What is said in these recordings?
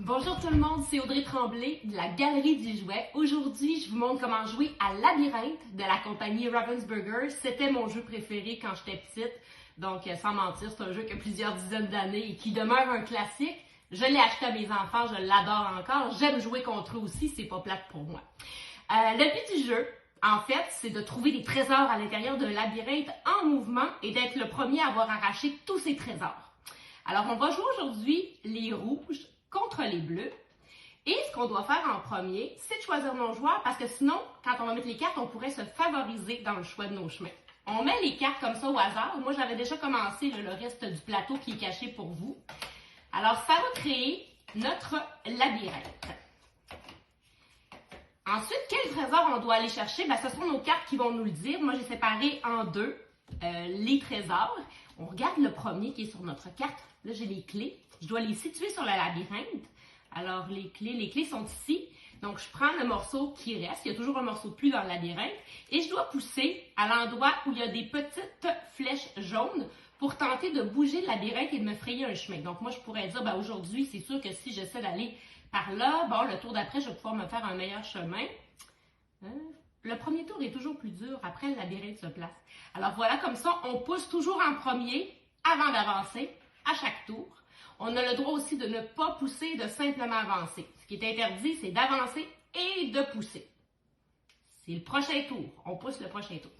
Bonjour tout le monde, c'est Audrey Tremblay de la Galerie du Jouet. Aujourd'hui, je vous montre comment jouer à Labyrinthe de la compagnie Ravensburger. C'était mon jeu préféré quand j'étais petite, donc sans mentir, c'est un jeu qui a plusieurs dizaines d'années et qui demeure un classique. Je l'ai acheté à mes enfants, je l'adore encore. J'aime jouer contre eux aussi, c'est pas plate pour moi. Le but du jeu, en fait, c'est de trouver des trésors à l'intérieur d'un labyrinthe en mouvement et d'être le premier à avoir arraché tous ces trésors. Alors, on va jouer aujourd'hui les rouges contre les bleus. Et ce qu'on doit faire en premier, c'est de choisir nos joueurs parce que sinon, quand on va mettre les cartes, on pourrait se favoriser dans le choix de nos chemins. On met les cartes comme ça au hasard. Moi, j'avais déjà commencé le reste du plateau qui est caché pour vous. Alors, ça va créer notre labyrinthe. Ensuite, quel trésor on doit aller chercher? Ce sont nos cartes qui vont nous le dire. Moi, j'ai séparé en deux les trésors. On regarde le premier qui est sur notre carte. Là, j'ai les clés. Je dois les situer sur le labyrinthe. Alors, les clés sont ici. Donc, je prends le morceau qui reste. Il y a toujours un morceau de plus dans le labyrinthe. Et je dois pousser à l'endroit où il y a des petites flèches jaunes pour tenter de bouger le labyrinthe et de me frayer un chemin. Donc, moi, je pourrais dire, aujourd'hui, c'est sûr que si j'essaie d'aller par là, le tour d'après, je vais pouvoir me faire un meilleur chemin. Le premier tour est toujours plus dur. Après, le labyrinthe se place. Alors, voilà, comme ça, on pousse toujours en premier avant d'avancer à chaque tour. On a le droit aussi de ne pas pousser, de simplement avancer. Ce qui est interdit, c'est d'avancer et de pousser. C'est le prochain tour. On pousse le prochain tour.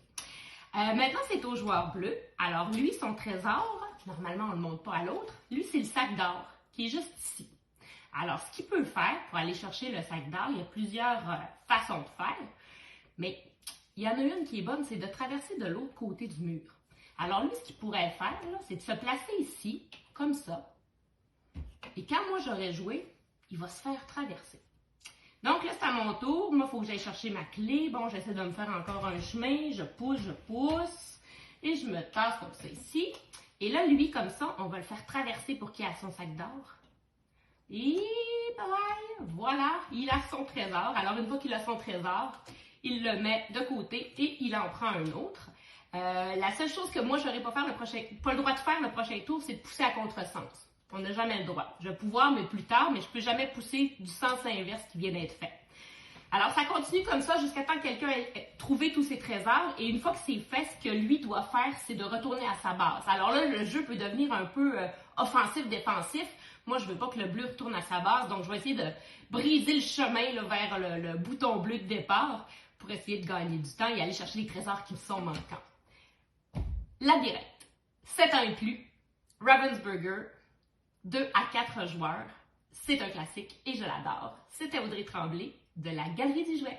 Maintenant, c'est au joueur bleu. Alors, lui, son trésor, normalement, on ne le montre pas à l'autre. Lui, c'est le sac d'or qui est juste ici. Alors, ce qu'il peut faire pour aller chercher le sac d'or, il y a plusieurs façons de faire. Mais il y en a une qui est bonne, c'est de traverser de l'autre côté du mur. Alors, lui, ce qu'il pourrait faire, c'est de se placer ici, comme ça. Et quand moi, j'aurais joué, il va se faire traverser. Donc là, c'est à mon tour. Moi, il faut que j'aille chercher ma clé. Bon, j'essaie de me faire encore un chemin. Je pousse. Et je me tasse comme ça ici. Et là, lui, comme ça, on va le faire traverser pour qu'il ait son sac d'or. Et voilà, il a son trésor. Alors, une fois qu'il a son trésor, il le met de côté et il en prend un autre. La seule chose que moi, je n'aurais pas le droit de faire le prochain tour, c'est de pousser à contresens. On n'a jamais le droit. Je vais pouvoir, mais plus tard, mais je ne peux jamais pousser du sens inverse qui vient d'être fait. Alors, ça continue comme ça jusqu'à temps que quelqu'un ait trouvé tous ses trésors. Et une fois que c'est fait, ce que lui doit faire, c'est de retourner à sa base. Alors là, le jeu peut devenir un peu offensif-défensif. Moi, je ne veux pas que le bleu retourne à sa base, donc je vais essayer de briser le chemin vers le bouton bleu de départ pour essayer de gagner du temps et aller chercher les trésors qui me sont manquants. Labyrinthe. C'est inclus. Ravensburger. 2 à 4 joueurs. C'est un classique et je l'adore. C'était Audrey Tremblay de la Galerie du Jouet.